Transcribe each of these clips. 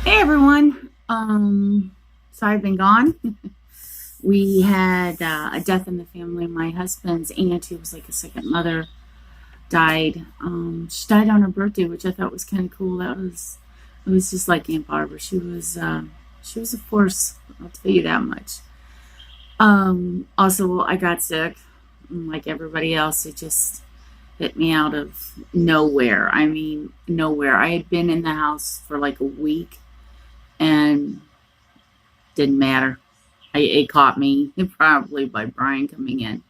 Hey everyone. So I've been gone. We had a death in the family. My husband's aunt, who was like a second mother, died. She died on her birthday, which I thought was kind of cool. It was just like Aunt Barbara. She was a force. I'll tell you that much. Also, I got sick, like everybody else. It just hit me out of nowhere. I mean, nowhere. I had been in the house for like a week and didn't matter. It caught me probably by Brian coming in.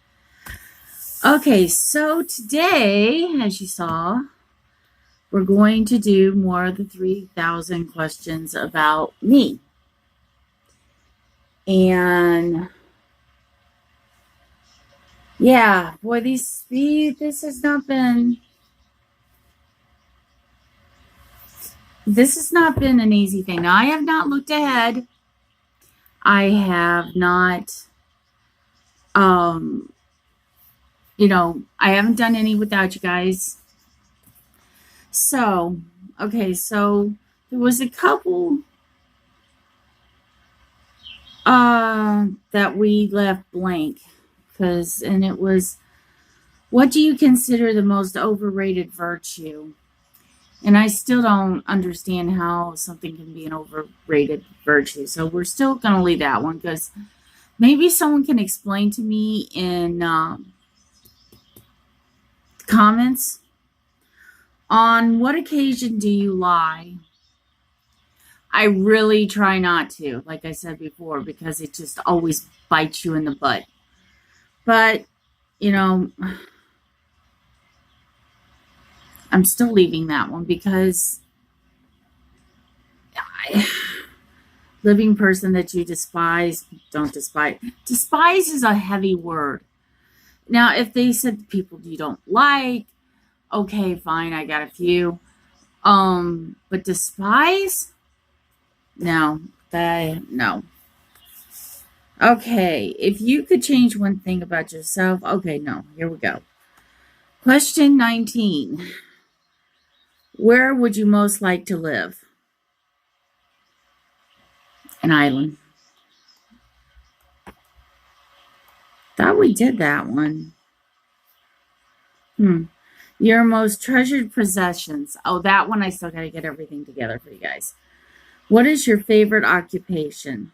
Okay, so today, as you saw, we're going to do more of the 3,000 questions about me. And yeah, boy, this has not been an easy thing. Now, I have not looked ahead. I have not um I haven't done any without you guys. So, okay, so there was a couple that we left blank and it was, what do you consider the most overrated virtue? And I still don't understand how something can be an overrated virtue. So we're still going to leave that one because maybe someone can explain to me in comments. On what occasion do you lie? I really try not to, like I said before, because it just always bites you in the butt. But, you know, I'm still leaving that one because living person that you despise, don't despise. Despise is a heavy word. Now, if they said people you don't like, okay, fine, I got a few. But despise? No, no. Okay, if you could change one thing about yourself, okay, no, here we go. Question 19. Where would you most like to live? An island. Thought we did that one. Your most treasured possessions. Oh, that one I still got to get everything together for you guys. What is your favorite occupation?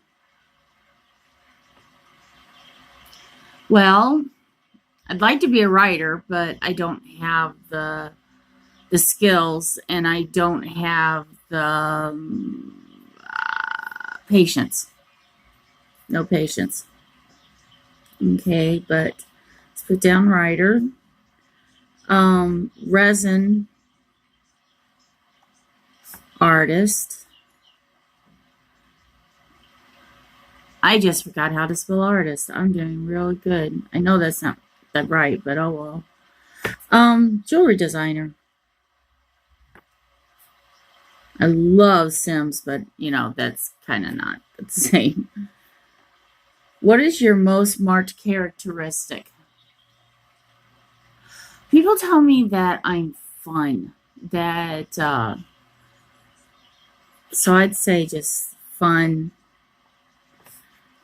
Well, I'd like to be a writer, but I don't have the skills and I don't have the patience. No patience. Okay, but let's put down writer. Resin artist. I just forgot how to spell artist. I'm doing really good. I know that's not that right, but oh well. Jewelry designer. I love Sims, but that's kind of not the same. What is your most marked characteristic? People tell me that I'm fun. So I'd say just fun,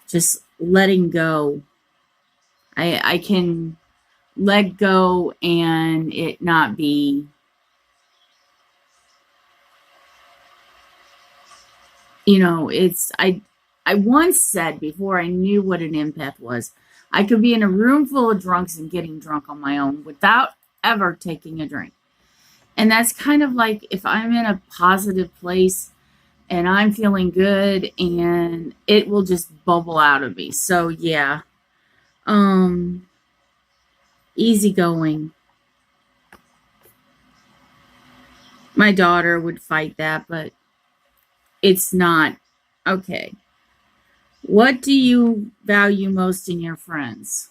just letting go. I can let go and it not be, I once said before I knew what an empath was, I could be in a room full of drunks and getting drunk on my own without ever taking a drink. And that's kind of like if I'm in a positive place and I'm feeling good and it will just bubble out of me. So yeah. Easygoing. My daughter would fight that, but it's not. Okay. What do you value most in your friends?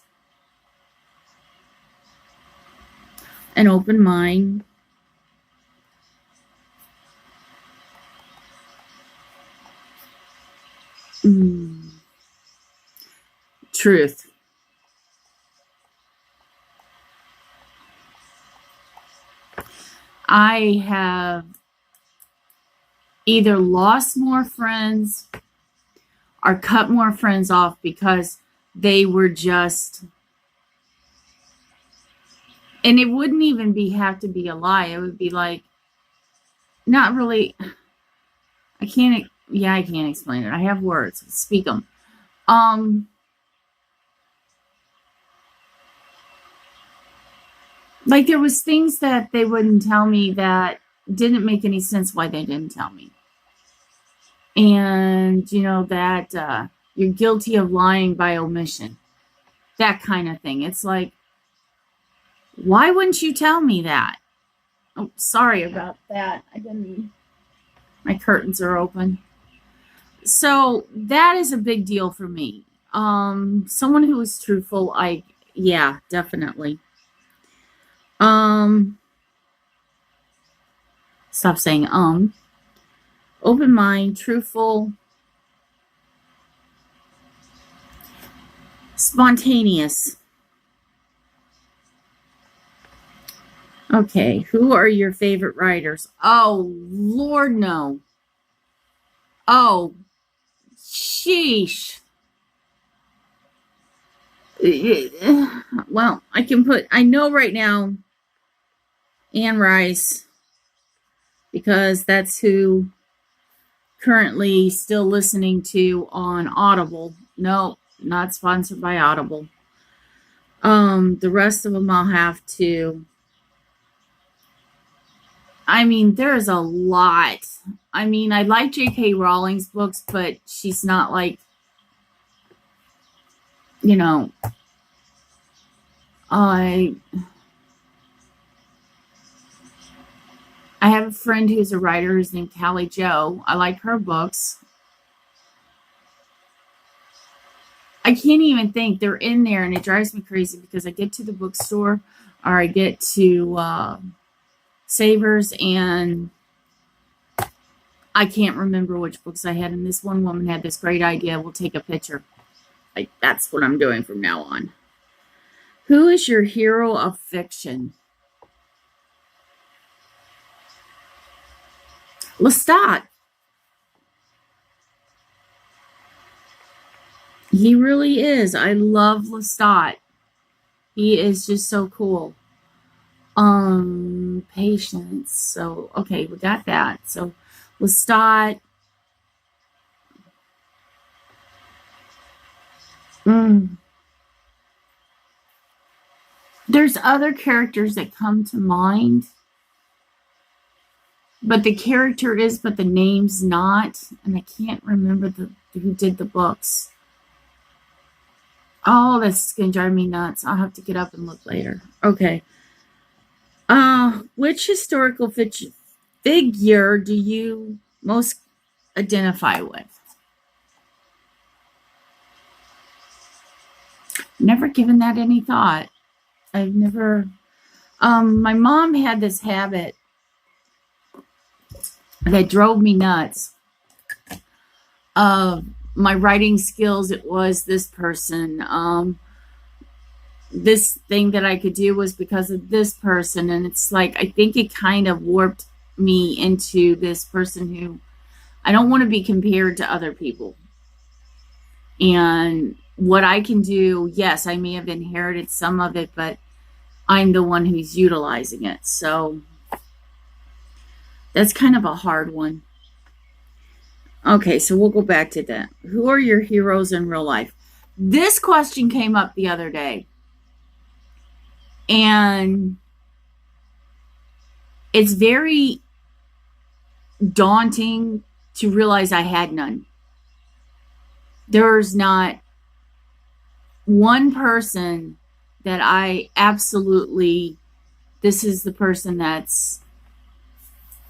An open mind. Truth. I have either lost more friends or cut more friends off because they were just, and it wouldn't even have to be a lie. It would be like, not really, I can't explain it. I have words, speak them. Like there was things that they wouldn't tell me that didn't make any sense why they didn't tell me. And, that you're guilty of lying by omission. That kind of thing. It's like, why wouldn't you tell me that? Oh, sorry about that. My curtains are open. So that is a big deal for me. Someone who is truthful, yeah, definitely. Stop saying open mind, truthful, spontaneous. Okay, who are your favorite writers? Oh, Lord, no. Oh, sheesh. Well, I know right now Anne Rice, because that's who currently still listening to on Audible. No, not sponsored by Audible. The rest of them I'll have to. There's a lot. I like J.K. Rowling's books, but she's not like, I have a friend who's a writer who's named Callie Joe. I like her books. I can't even think. They're in there, and it drives me crazy because I get to the bookstore or I get to Savers, and I can't remember which books I had. And this one woman had this great idea. We'll take a picture. That's what I'm doing from now on. Who is your hero of fiction? Lestat. He really is. I love Lestat. He is just so cool. Patience. So, okay, we got that. So, Lestat. There's other characters that come to mind. But the character is, but the name's not. And I can't remember who did the books. Oh, this is going to drive me nuts. I'll have to get up and look later. Okay. Which historical figure do you most identify with? Never given that any thought. I've never... my mom had this habit that drove me nuts. My writing skills, it was this person. This thing that I could do was because of this person. And it's like, I think it kind of warped me into this person who I don't want to be compared to other people. And what I can do, yes, I may have inherited some of it, but I'm the one who's utilizing it. So that's kind of a hard one. Okay, so we'll go back to that. Who are your heroes in real life? This question came up the other day. And it's very daunting to realize I had none. There's not one person that I absolutely, this is the person that's,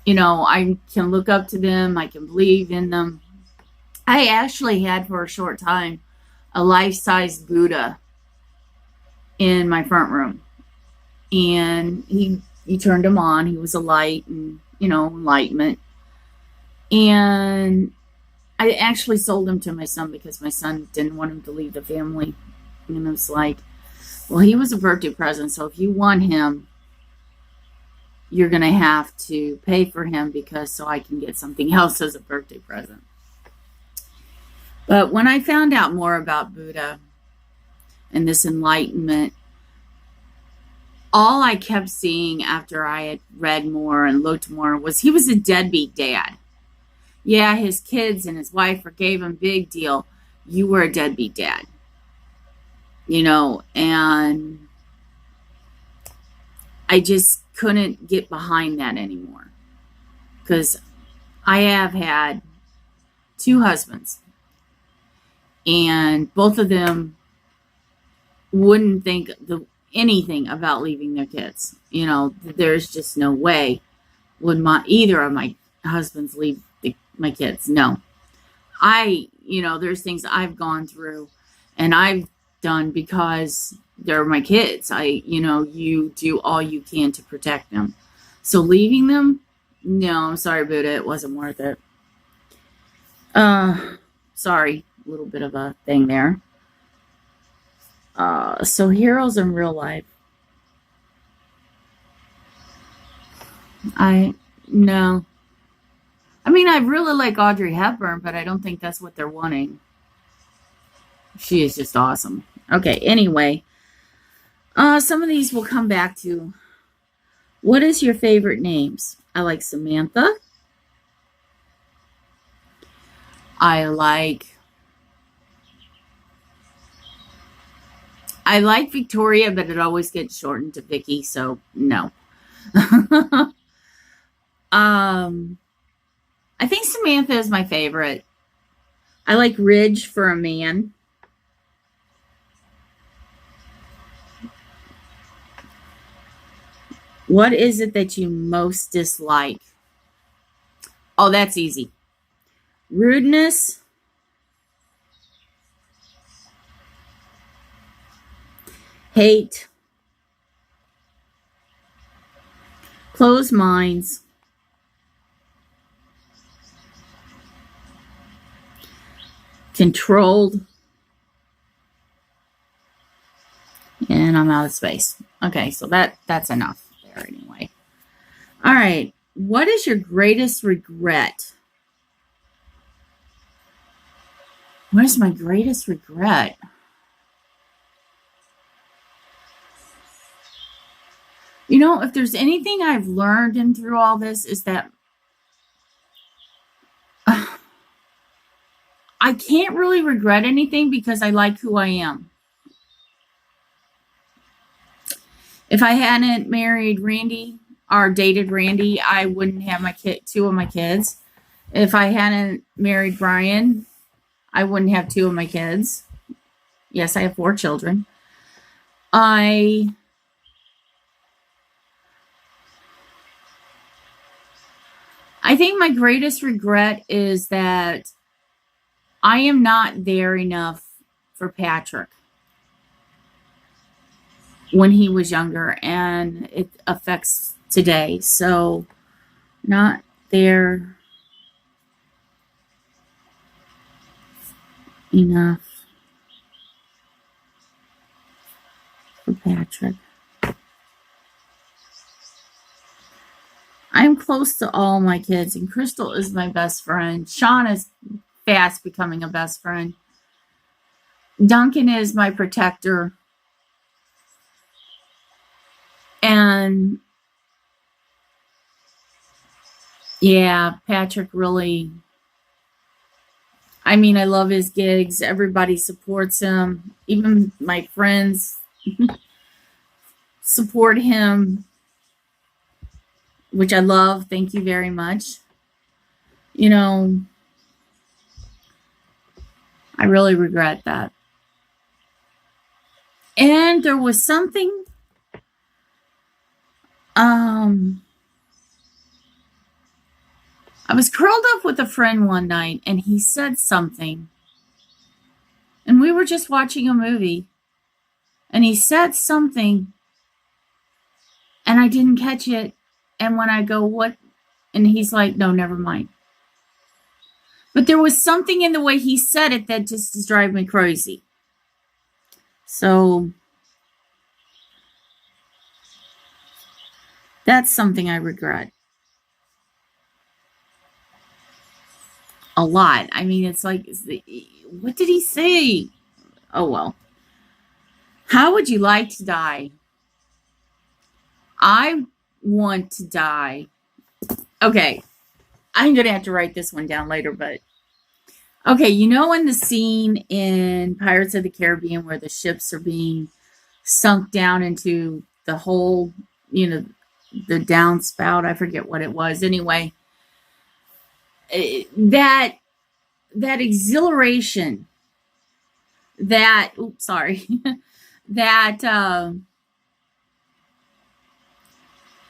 I can look up to them. I can believe in them. I actually had for a short time a life-size Buddha in my front room. And he turned him on. He was a light and, enlightenment. And I actually sold him to my son because my son didn't want him to leave the family. And it was like, well, he was a birthday present. So if you want him, you're going to have to pay for him because so I can get something else as a birthday present. But when I found out more about Buddha and this enlightenment, all I kept seeing after I had read more and looked more was he was a deadbeat dad. Yeah, his kids and his wife forgave him, big deal. You were a deadbeat dad. And I just couldn't get behind that anymore. Because I have had 2 husbands. And both of them wouldn't think anything about leaving their kids. There's just no way would either of my husbands leave my kids. No. There's things I've gone through and I've done because they're my kids. You do all you can to protect them. So leaving them, no, I'm sorry, Buddha, it wasn't worth it. Sorry, a little bit of a thing there. So heroes in real life. No. I mean, I really like Audrey Hepburn, but I don't think that's what they're wanting. She is just awesome. Okay, anyway. Some of these we'll come back to. What is your favorite names? I like Samantha. I like Victoria, but it always gets shortened to Vicky, so no. I think Samantha is my favorite. I like Ridge for a man. What is it that you most dislike? Oh, that's easy. Rudeness. Hate. Closed minds. Controlled. And I'm out of space. Okay, so that's enough there anyway. All right. What is your greatest regret? What is my greatest regret? If there's anything I've learned in through all this is that I can't really regret anything because I like who I am. If I hadn't married Randy or dated Randy, I wouldn't have 2 of my kids. If I hadn't married Brian, I wouldn't have 2 of my kids. Yes, I have 4 children. I think my greatest regret is that I am not there enough for Patrick when he was younger, and it affects today. So, not there enough for Patrick. I'm close to all my kids, and Crystal is my best friend. Sean is fast becoming a best friend. Duncan is my protector. And yeah, Patrick really, I love his gigs. Everybody supports him. Even my friends support him, which I love. Thank you very much. I really regret that. And there was something, I was curled up with a friend one night and he said something. And we were just watching a movie. And he said something. And I didn't catch it. And when I go, what? And he's like, no, never mind. But there was something in the way he said it that just is driving me crazy. So That's something I regret a lot. I mean, it's like, what did he say? Oh, well. How would you like to die? I want to die. Okay. I'm going to have to write this one down later, but okay. You know, in the scene in Pirates of the Caribbean where the ships are being sunk down into the whole, the downspout, I forget what it was. Anyway, that exhilaration, that, oops, sorry, that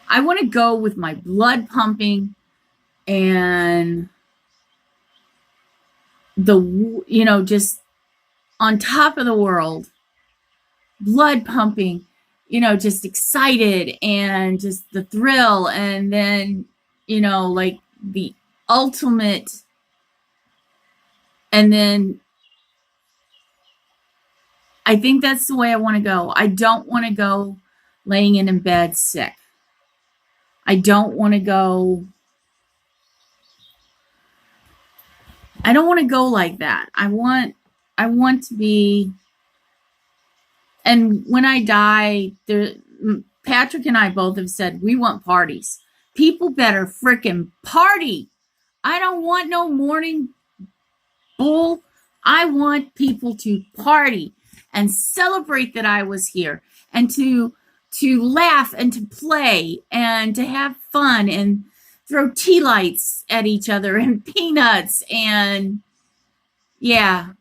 I want to go with my blood pumping and just on top of the world, blood pumping, just excited and just the thrill. And then, like the ultimate. And then I think that's the way I want to go. I don't want to go laying in bed sick. I don't want to go. I don't want to go like that. I want to be. And when I die, Patrick and I both have said we want parties. People better frickin' party. I don't want no morning bull. I want people to party and celebrate that I was here and to laugh and to play and to have fun and throw tea lights at each other and peanuts. And yeah,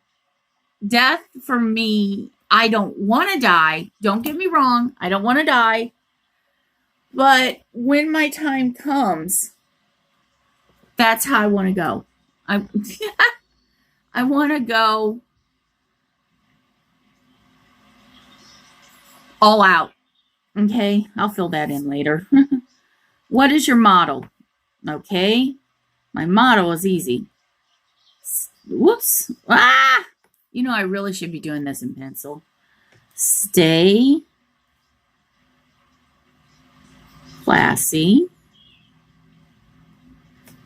death for me, I don't want to die. Don't get me wrong. I don't want to die. But when my time comes, that's how I want to go. I want to go all out. Okay, I'll fill that in later. What is your motto? Okay, my motto is easy. Whoops. Ah! I really should be doing this in pencil. Stay classy,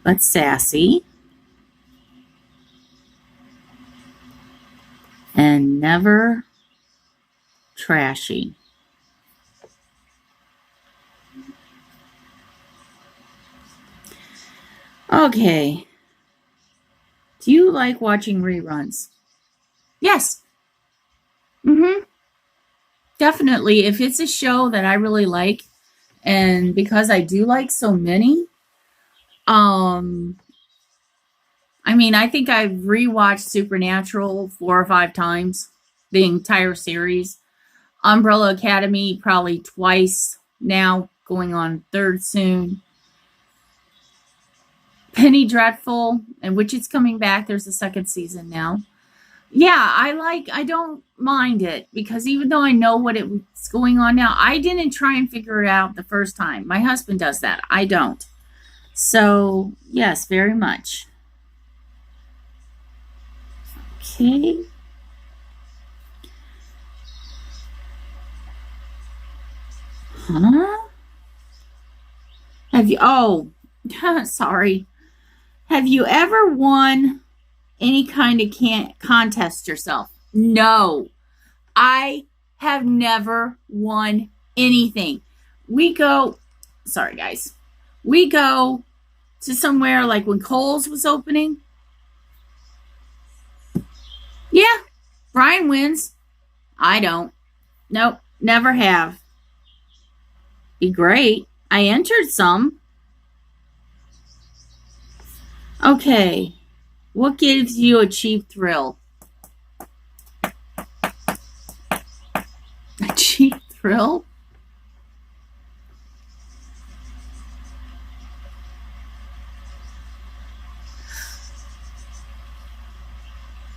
but sassy, and never trashy. Okay. Do you like watching reruns? Yes. Definitely. If it's a show that I really like, and because I do like so many, I mean, I think I've rewatched Supernatural 4 or 5 times, the entire series. Umbrella Academy probably twice now, going on 3rd soon. Penny Dreadful, and which is coming back. There's a 2nd season now. Yeah, I don't mind it because even though I know what's going on now, I didn't try and figure it out the first time. My husband does that. I don't. So, yes, very much. Okay. Huh? Have you, sorry. Have you ever won any kind of contest yourself? No, I have never won anything. Sorry guys, we go to somewhere like when Kohl's was opening. Yeah, Brian wins. I don't. Nope, never have. Be great. I entered some. Okay. What gives you a cheap thrill? A cheap thrill?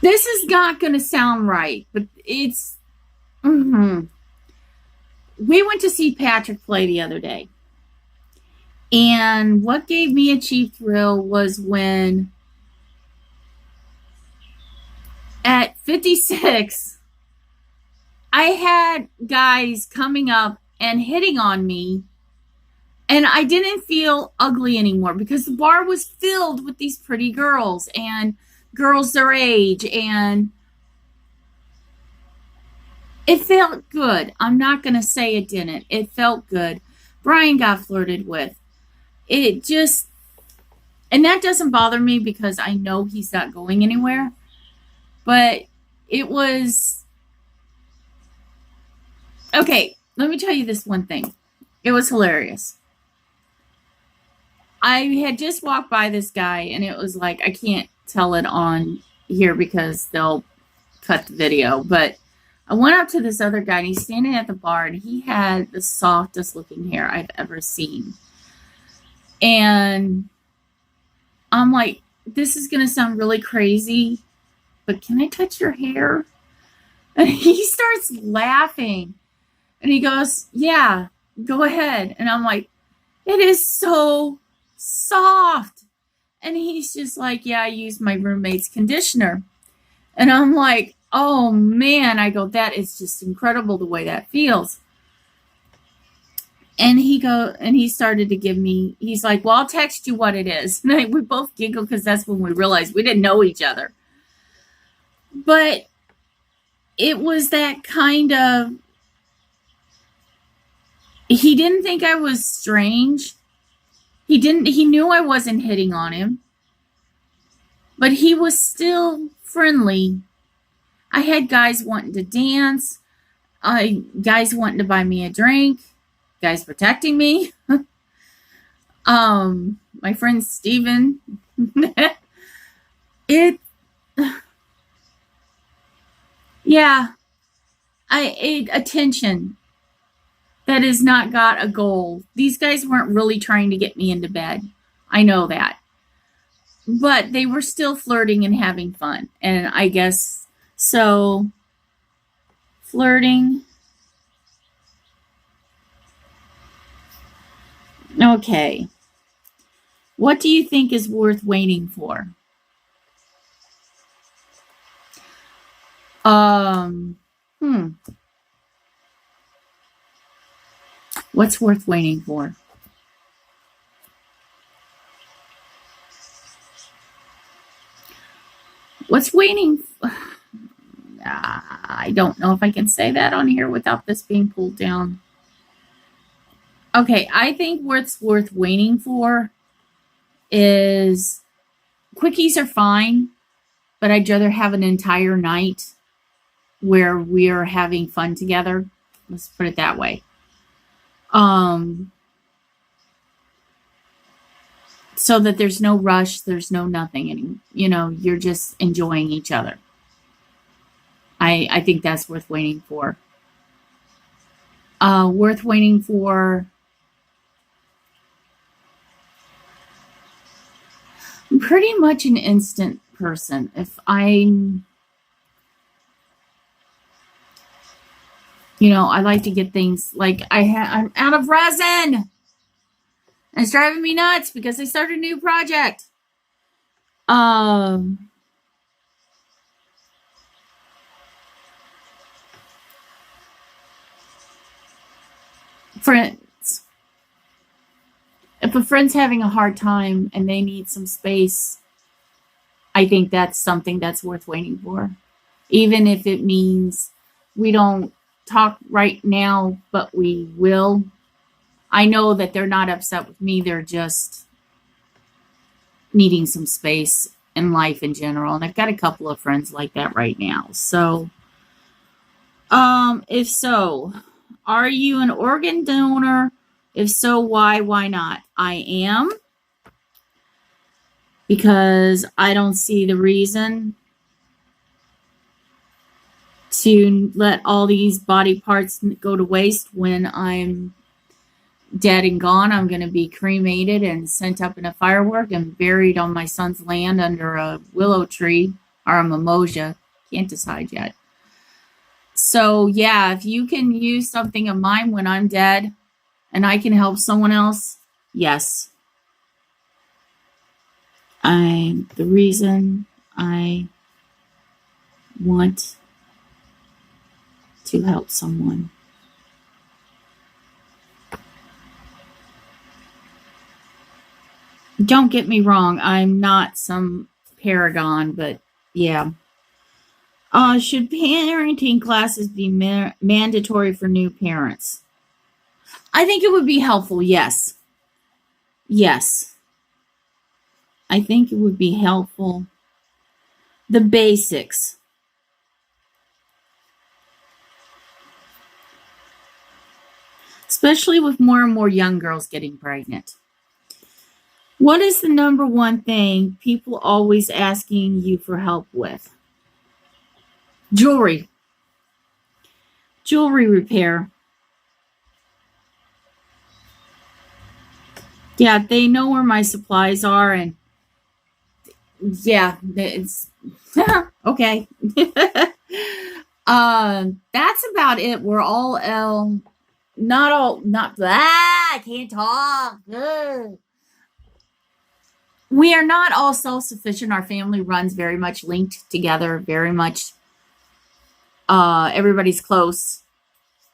This is not going to sound right, but it's... We went to see Patrick play the other day. And what gave me a cheap thrill was when at 56, I had guys coming up and hitting on me And I didn't feel ugly anymore because the bar was filled with these pretty girls and girls their age, and it felt good. I'm not going to say it didn't. It felt good. Brian got flirted with. It just, and that doesn't bother me because I know he's not going anywhere. But it was, okay, let me tell you this one thing. It was hilarious. I had just walked by this guy, and it was like, I can't tell it on here because they'll cut the video, but I went up to this other guy, and he's standing at the bar, and he had the softest looking hair I've ever seen. And I'm like, this is going to sound really crazy, but can I touch your hair? And he starts laughing, and he goes, yeah, go ahead. And I'm like, it is so soft. And he's just like, yeah, I used my roommate's conditioner. And I'm like, oh man, I go, that is just incredible the way that feels. And he started to give me, he's like, well, I'll text you what it is. And we both giggled because that's when we realized we didn't know each other. But it was that kind of, he didn't think I was strange. He knew I wasn't hitting on him, but he was still friendly. I had guys wanting to dance, guys wanting to buy me a drink, guys protecting me. My friend Steven. Attention. That has not got a goal. These guys weren't really trying to get me into bed. I know that. But they were still flirting and having fun. And I guess so. Flirting. Okay. What do you think is worth waiting for? What's worth waiting for? What's waiting? I don't know if I can say that on here without this being pulled down. Okay, I think what's worth waiting for is quickies are fine, but I'd rather have an entire night where we're having fun together. Let's put it that way. So that there's no rush, there's no nothing, and you're just enjoying each other. I think that's worth waiting for. Worth waiting for. I'm pretty much an instant person. If I'm, I like to get things like I'm out of resin. And it's driving me nuts because I started a new project. Friends. If a friend's having a hard time and they need some space, I think that's something that's worth waiting for. Even if it means we don't talk right now, but we will. I know that they're not upset with me. They're just needing some space in life in general. And I've got a couple of friends like that right now. So, if so, are you an organ donor? If so, why? Why not? I am. Because I don't see the reason to let all these body parts go to waste when I'm dead and gone. I'm going to be cremated and sent up in a firework and buried on my son's land under a willow tree or a mimosa. Can't decide yet. So, yeah, if you can use something of mine when I'm dead and I can help someone else, yes. The reason I want to help someone. Don't get me wrong, I'm not some paragon, but yeah. Should parenting classes be mandatory for new parents? I think it would be helpful, yes. Yes. I think it would be helpful. The basics. Especially with more and more young girls getting pregnant. What is the number one thing people always asking you for help with? Jewelry. Jewelry repair. Yeah, they know where my supplies are, and yeah, it's okay. That's about it. We're all not I can't talk. Ugh. We are not all self-sufficient. Our family runs very much linked together, very much everybody's close.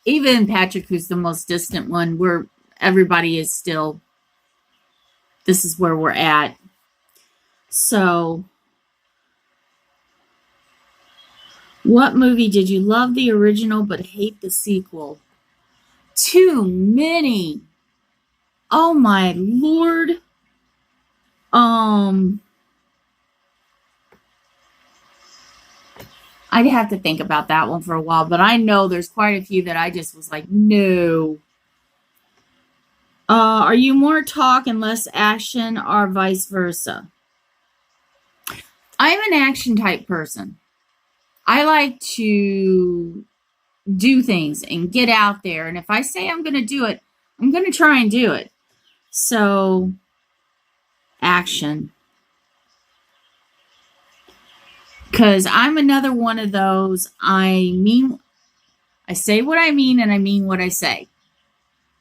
Even Patrick, who's the most distant one, everybody is still, this is where we're at. So, what movie did you love the original but hate the sequel? Too many. Oh my Lord. I'd have to think about that one for a while, but I know there's quite a few that I just was like, no. Are you more talk and less action, or vice versa? I'm an action type person. I like to do things and get out there. And if I say I'm going to do it, I'm going to try and do it. So, action. Because I'm another one of those, I say what I mean and I mean what I say.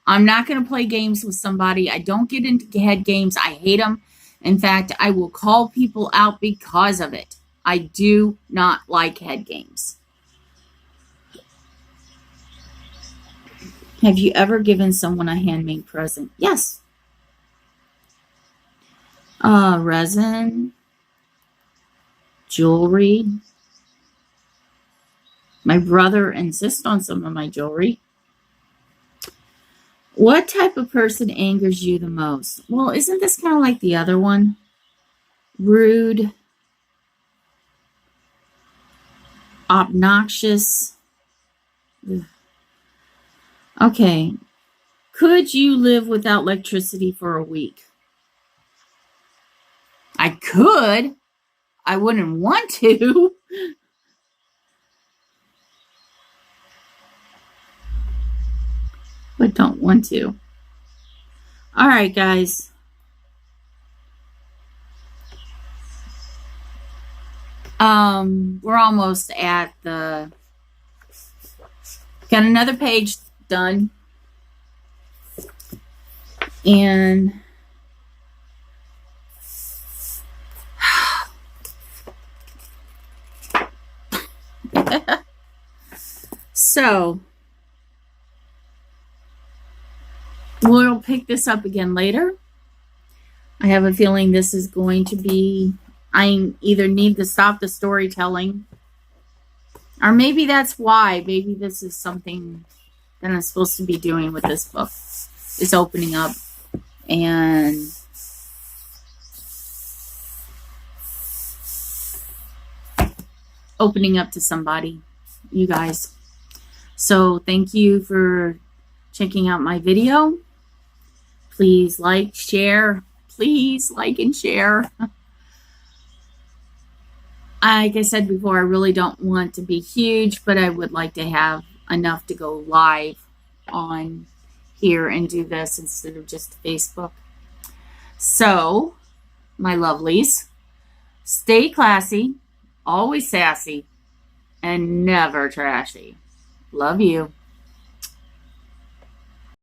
I'm not going to play games with somebody. I don't get into head games. I hate them. In fact, I will call people out because of it. I do not like head games. Have you ever given someone a handmade present? Yes. Resin, jewelry. My brother insists on some of my jewelry. What type of person angers you the most? Well, isn't this kind of like the other one? Rude, obnoxious. Ugh. Okay. Could you live without electricity for a week? I could. I wouldn't want to. But don't want to. All right, guys. We're almost at got another page done. And so we'll pick this up again later. I have a feeling this is going to be, I either need to stop the storytelling, or maybe that's why. Maybe this is something that I'm supposed to be doing with this book, is opening up and opening up to somebody, you guys. So thank you for checking out my video. Please like, share. Please like and share. Like I said before, I really don't want to be huge, but I would like to have enough to go live on here and do this instead of just Facebook. So, my lovelies, stay classy, always sassy, and never trashy. Love you.